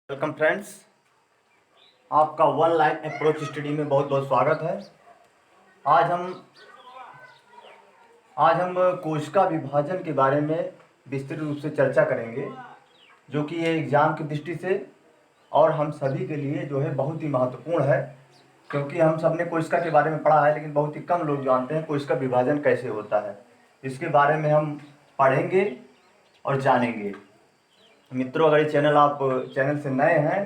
Welcome friends, आपका one line approach study में बहुत बहुत स्वागत है। आज हम आज हम कोशिका विभाजन के बारे में विस्तृत रूप से चर्चा करेंगे, जो कि ये एग्ज़ाम की दृष्टि से और हम सभी के लिए जो है बहुत ही महत्वपूर्ण है, क्योंकि हम सब ने कोशिका के बारे में पढ़ा है, लेकिन बहुत ही कम लोग जानते हैं कोशिका विभाजन कैसे होता है। इसके बारे में हम पढ़ेंगे और जानेंगे। मित्रों, अगर ये चैनल से नए हैं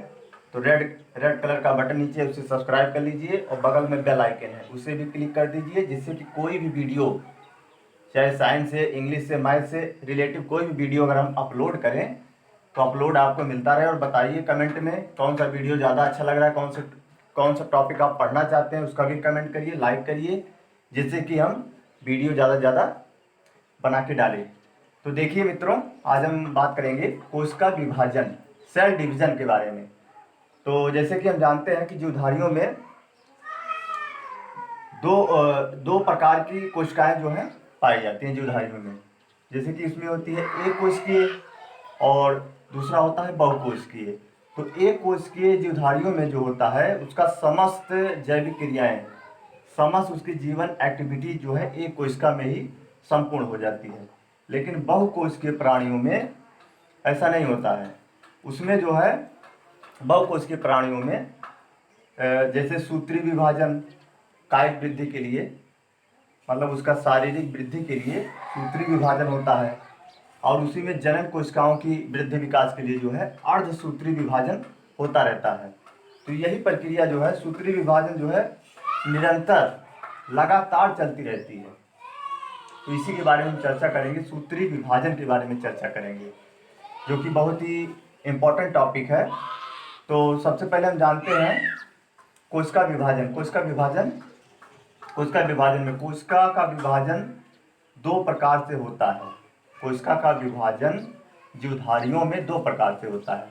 तो रेड कलर का बटन नीचे है, उसे सब्सक्राइब कर लीजिए और बगल में बेल आइकन है उसे भी क्लिक कर दीजिए, जिससे कि कोई भी वीडियो, चाहे साइंस से, इंग्लिश से, मैथ से रिलेटिव कोई भी वीडियो अगर हम अपलोड करें तो अपलोड आपको मिलता रहे। और बताइए कमेंट में कौन सा वीडियो ज़्यादा अच्छा लग रहा है, कौन सा टॉपिक आप पढ़ना चाहते हैं, उसका भी कमेंट करिए, लाइक करिए, जिससे कि हम वीडियो ज़्यादा से ज़्यादा बना के डालें। तो देखिए मित्रों, आज हम बात करेंगे कोशिका विभाजन, सेल डिवीजन के बारे में। तो जैसे कि हम जानते हैं कि जीवधारियों में दो प्रकार की कोशिकाएं जो हैं पाई जाती हैं जीवधारियों में। जैसे कि इसमें होती है एक कोशिकीय और दूसरा होता है बहुकोशिकीय। तो एक कोशिकीय जीवधारियों में जो होता है उसका समस्त जैविक क्रियाएं, समस्त उसकी जीवन एक्टिविटी जो है एक कोशिका में ही संपूर्ण हो जाती है। लेकिन बहुकोशिकीय प्राणियों में ऐसा नहीं होता है। उसमें जो है बहुकोशिकीय प्राणियों में जैसे सूत्री विभाजन कायिक वृद्धि के लिए, मतलब उसका शारीरिक वृद्धि के लिए सूत्री विभाजन होता है, और उसी में जनन कोशिकाओं की वृद्धि विकास के लिए जो है अर्धसूत्री विभाजन होता रहता है। तो यही प्रक्रिया जो है सूत्री विभाजन जो है निरंतर लगातार चलती रहती है। तो इसी के बारे में हम चर्चा करेंगे, सूत्री विभाजन के बारे में चर्चा करेंगे, जो कि बहुत ही इम्पोर्टेंट टॉपिक है। तो सबसे पहले हम जानते हैं कोशिका विभाजन। कोशिका विभाजन में कोशिका का विभाजन दो प्रकार से होता है। कोशिका का विभाजन जीवधारियों में दो प्रकार से होता है।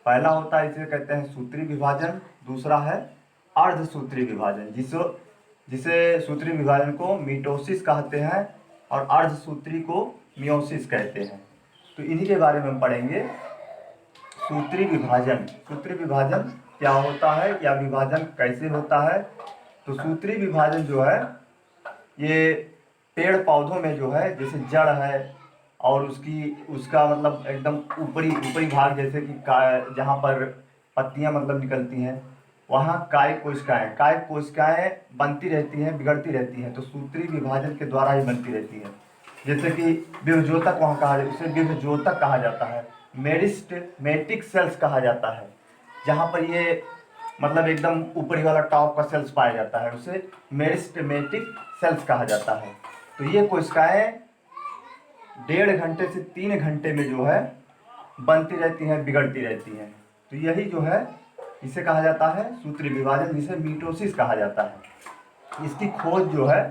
पहला होता है, इसे कहते हैं सूत्री विभाजन, दूसरा है अर्धसूत्री विभाजन, जिसे सूत्री विभाजन को मिटोसिस कहते हैं और अर्धसूत्री को मियोसिस कहते हैं। तो इन्हीं के बारे में हम पढ़ेंगे। सूत्री विभाजन क्या होता है या विभाजन कैसे होता है। तो सूत्री विभाजन जो है ये पेड़ पौधों में जो है, जैसे जड़ है और उसका मतलब एकदम ऊपरी भाग, जैसे कि जहाँ पर पत्तियाँ मतलब निकलती हैं, वहाँ कायिक कोशिकाएं बनती रहती हैं, बिगड़ती रहती हैं। तो सूत्री विभाजन के द्वारा ही बनती रहती है। जैसे कि विभजोतक वहाँ कहा जाता है, उसे विभजोतक कहा जाता है। मेरिस्टेमेटिक सेल्स कहा जाता है, जहाँ पर ये मतलब एकदम ऊपरी वाला टॉप का सेल्स पाया जाता है, उसे मेरिस्टेमेटिक सेल्स कहा जाता है। तो ये कोशिकाएं 1.5 घंटे से 3 घंटे में जो है बनती रहती हैं, बिगड़ती रहती हैं। तो यही जो है इसे कहा जाता है सूत्री विभाजन, जिसे मिटोसिस कहा जाता है। इसकी खोज जो है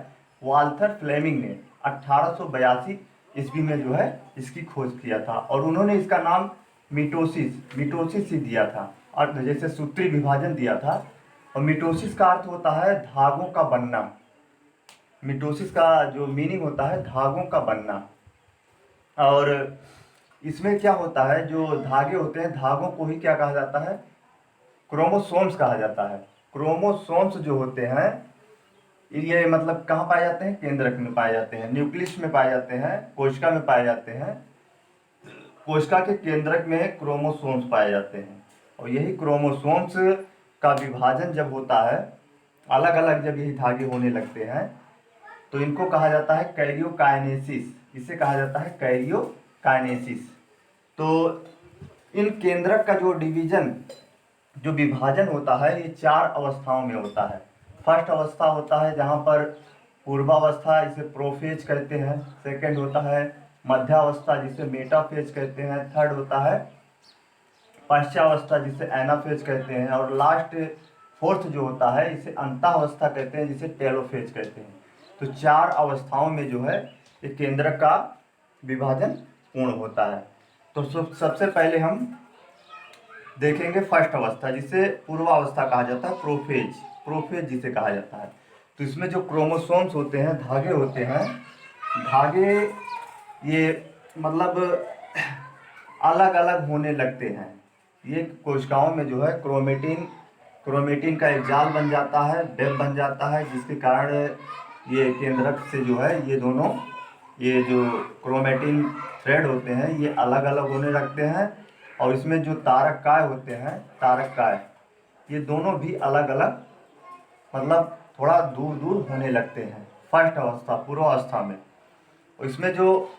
वाल्थर फ्लेमिंग ने 1882 ईस्वी में जो है इसकी खोज किया था, और उन्होंने इसका नाम मिटोसिस ही दिया था, और जैसे सूत्री विभाजन दिया था। और मिटोसिस का अर्थ होता है धागों का बनना। मिटोसिस का जो मीनिंग होता है धागों का बनना। और इसमें क्या होता है, जो धागे होते हैं, धागों को ही क्या कहा जाता है, क्रोमोसोम्स कहा जाता है। क्रोमोसोम्स जो होते हैं ये मतलब कहाँ पाए जाते हैं, केंद्रक में पाए जाते हैं, न्यूक्लियस में पाए जाते हैं, कोशिका में पाए जाते हैं। कोशिका के केंद्रक में क्रोमोसोम्स पाए जाते हैं, और यही क्रोमोसोम्स का विभाजन जब होता है, अलग अलग जब यही धागे होने लगते हैं, तो इनको कहा जाता है कैरियोकाइनेसिस। इसे कहा जाता है कैरियोकाइनेसिस। तो इन केंद्रक का जो विभाजन होता है, ये 4 अवस्थाओं में होता है। फर्स्ट अवस्था होता है जहाँ पर पूर्वावस्था, इसे प्रोफेज कहते हैं। सेकंड होता है मध्यावस्था, जिसे मेटाफेज कहते हैं। थर्ड होता है पश्चावस्था, जिसे एनाफेज कहते हैं। और लास्ट फोर्थ जो होता है, इसे अंतावस्था कहते हैं, जिसे टेलोफेज कहते हैं। तो 4 अवस्थाओं में जो है ये केंद्रक का विभाजन पूर्ण होता है। तो सबसे पहले हम देखेंगे फर्स्ट अवस्था, जिसे पूर्वावस्था कहा जाता है, प्रोफेज जिसे कहा जाता है। तो इसमें जो क्रोमोसोम्स होते हैं, धागे होते हैं, धागे ये मतलब अलग अलग होने लगते हैं। ये कोशिकाओं में जो है क्रोमेटिन का एक जाल बन जाता है, वेब बन जाता है, जिसके कारण ये केंद्रक से जो है ये जो क्रोमेटिन थ्रेड होते हैं ये अलग अलग होने लगते हैं। और इसमें जो तारक काय होते हैं, तारक काय, ये दोनों भी अलग अलग मतलब थोड़ा दूर दूर होने लगते हैं फर्स्ट अवस्था, पूर्वावस्था में। और इसमें जो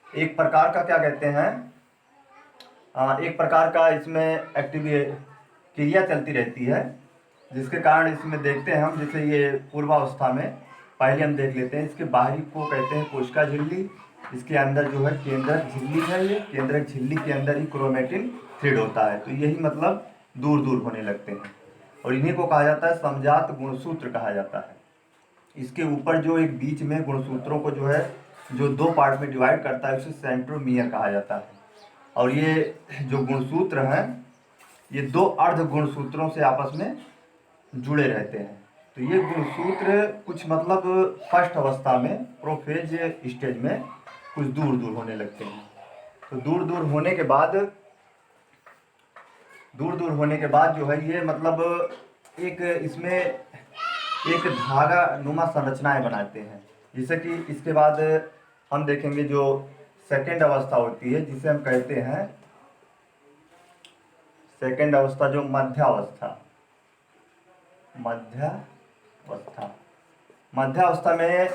एक प्रकार का क्या कहते हैं, एक प्रकार का इसमें एक्टिव क्रिया चलती रहती है, जिसके कारण इसमें देखते हैं हम, जैसे ये पूर्वावस्था में पहले हम देख लेते हैं, इसके बाहरी को कहते हैं कोशिका झिल्ली, इसके अंदर जो है केंद्रक झिल्ली है, ये केंद्रक झिल्ली के अंदर ही क्रोमेटिन थ्रेड होता है। तो यही मतलब दूर दूर होने लगते हैं, और इन्हीं को कहा जाता है समजात गुणसूत्र कहा जाता है। इसके ऊपर जो एक बीच में गुणसूत्रों को जो है जो दो पार्ट में डिवाइड करता है उसे सेंट्रोमियर कहा जाता है। और ये जो गुणसूत्र हैं ये दो अर्ध गुणसूत्रों से आपस में जुड़े रहते हैं। तो ये गुणसूत्र कुछ मतलब फर्स्ट अवस्था में प्रोफेज स्टेज में कुछ दूर दूर होने लगते हैं। तो दूर दूर होने के बाद जो है ये मतलब एक इसमें एक धागा नुमा संरचनाएं बनाते हैं। जैसे कि इसके बाद हम देखेंगे जो सेकेंड अवस्था होती है, जिसे हम कहते हैं सेकेंड अवस्था, जो मध्यावस्था में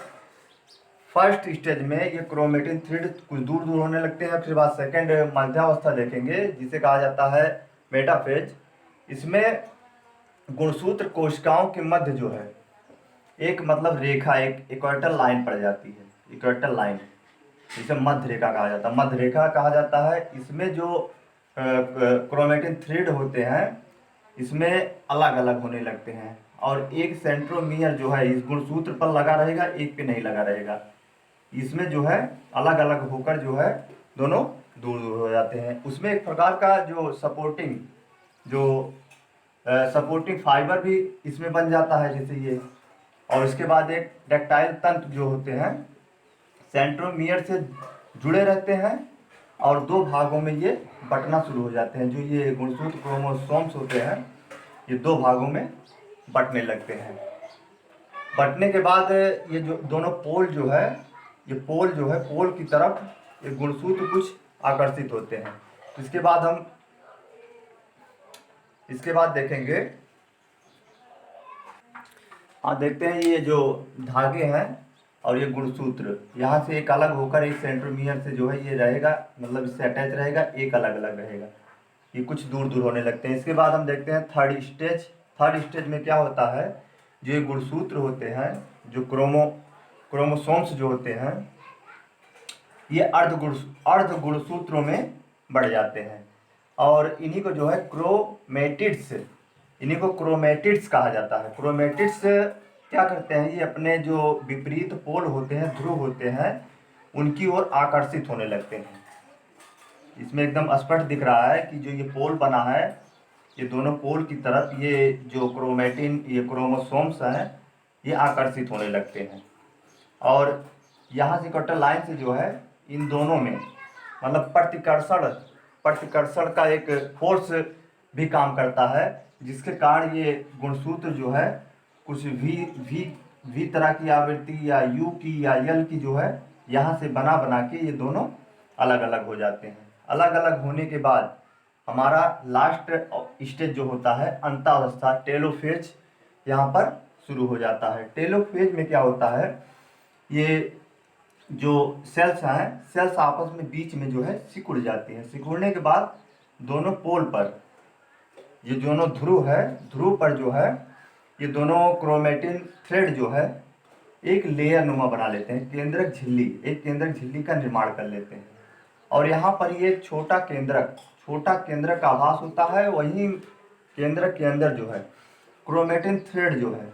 फर्स्ट स्टेज में ये क्रोमेटिन थ्रेड कुछ दूर दूर होने लगते हैं। फिर बाद सेकेंड मध्यावस्था देखेंगे जिसे कहा जाता है मेटाफेज। इसमें गुणसूत्र कोशिकाओं के मध्य जो है एक मतलब रेखा, एक इक्वेटल लाइन पड़ जाती है, इक्वेटल लाइन, जिसे मध्य रेखा कहा जाता है, मध्य रेखा कहा जाता है। इसमें जो क्रोमेटिन थ्रेड होते हैं इसमें अलग अलग होने लगते हैं, और एक सेंट्रोमियर जो है इस गुणसूत्र पर लगा रहेगा, एक पे नहीं लगा रहेगा। इसमें जो है अलग अलग होकर जो है दोनों दूर दूर हो जाते हैं। उसमें एक प्रकार का जो सपोर्टिंग फाइबर भी इसमें बन जाता है, जैसे ये। और इसके बाद एक डक्टाइल तंतु जो होते हैं सेंट्रोमियर से जुड़े रहते हैं, और दो भागों में ये बटना शुरू हो जाते हैं। जो ये गुणसूत्र क्रोमोसोम्स होते हैं ये दो भागों में बटने लगते हैं। बटने के बाद ये जो दोनों पोल जो है, ये पोल जो है पोल की तरफ ये गुणसूत्र कुछ आकर्षित होते हैं। इसके बाद देखेंगे, देखते हैं ये जो धागे हैं और ये गुणसूत्र यहाँ से एक अलग होकर एक सेंट्रोमियर से जो है ये रहेगा, मतलब इससे अटैच रहेगा, एक अलग अलग रहेगा, ये कुछ दूर दूर होने लगते हैं। इसके बाद हम देखते हैं थर्ड स्टेज में क्या होता है, जो ये गुणसूत्र होते हैं, जो क्रोमोसोम्स जो होते हैं ये अर्ध गुणसूत्रों में बढ़ जाते हैं, और इन्हीं को जो है क्रोमेटिड्स कहा जाता है। क्रोमेटिड्स क्या करते हैं, ये अपने जो विपरीत पोल होते हैं, ध्रुव होते हैं, उनकी ओर आकर्षित होने लगते हैं। इसमें एकदम स्पष्ट दिख रहा है कि जो ये पोल बना है, ये दोनों पोल की तरफ ये जो क्रोमोसोम्स हैं ये आकर्षित होने लगते हैं। और यहाँ से कटर लाइन से जो है इन दोनों में मतलब प्रतिकर्षण का एक फोर्स भी काम करता है, जिसके कारण ये गुणसूत्र जो है कुछ वी तरह की आवृत्ति या यू की या यल की जो है यहाँ से बना के ये दोनों अलग अलग हो जाते हैं। अलग अलग होने के बाद हमारा लास्ट स्टेज जो होता है अंतावस्था, टेलोफेज, यहाँ पर शुरू हो जाता है। टेलोफेज में क्या होता है, ये जो सेल्स हैं, सेल्स आपस में बीच में जो है सिकुड़ जाती हैं। सिकुड़ने के बाद दोनों पोल पर ये दोनों ध्रुव पर जो है ये दोनों क्रोमेटिन थ्रेड जो है एक लेयर नुमा बना लेते हैं, केंद्रक झिल्ली का निर्माण कर लेते हैं। और यहाँ पर ये छोटा केंद्रक का आभास होता है। वहीं केंद्रक के अंदर जो है क्रोमेटिन थ्रेड जो है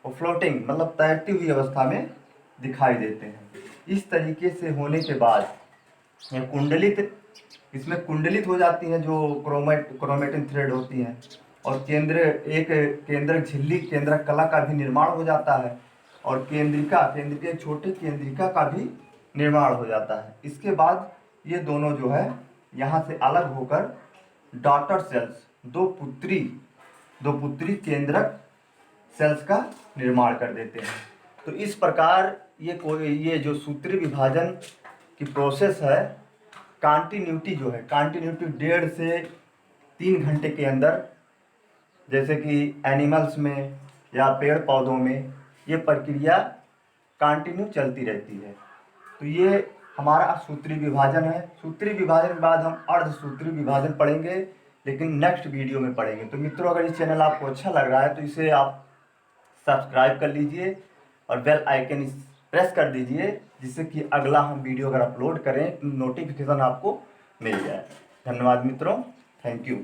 वो फ्लोटिंग मतलब तैरती हुई अवस्था में दिखाई देते हैं। इस तरीके से होने के बाद इसमें कुंडलित हो जाती हैं जो क्रोमेटिन थ्रेड होती हैं, और केंद्रक झिल्ली, केंद्रक कला का भी निर्माण हो जाता है, और छोटे केंद्रिका का भी निर्माण हो जाता है। इसके बाद ये दोनों जो है यहाँ से अलग होकर डॉटर सेल्स, दो पुत्री केंद्रक सेल्स का निर्माण कर देते हैं। तो इस प्रकार ये जो सूत्री विभाजन की प्रोसेस है, कंटिन्यूटी जो है, कंटिन्यूटी 1.5 से 3 घंटे के अंदर, जैसे कि एनिमल्स में या पेड़ पौधों में ये प्रक्रिया कंटिन्यू चलती रहती है। तो ये हमारा सूत्री विभाजन है। सूत्री विभाजन के बाद हम अर्धसूत्री विभाजन पढ़ेंगे, लेकिन नेक्स्ट वीडियो में पढ़ेंगे। तो मित्रों, अगर ये चैनल आपको अच्छा लग रहा है तो इसे आप सब्सक्राइब कर लीजिए और बेल आइकन प्रेस कर दीजिए, जिससे कि अगला हम वीडियो अगर अपलोड करें तो नोटिफिकेशन आपको मिल जाए। धन्यवाद मित्रों, थैंक यू।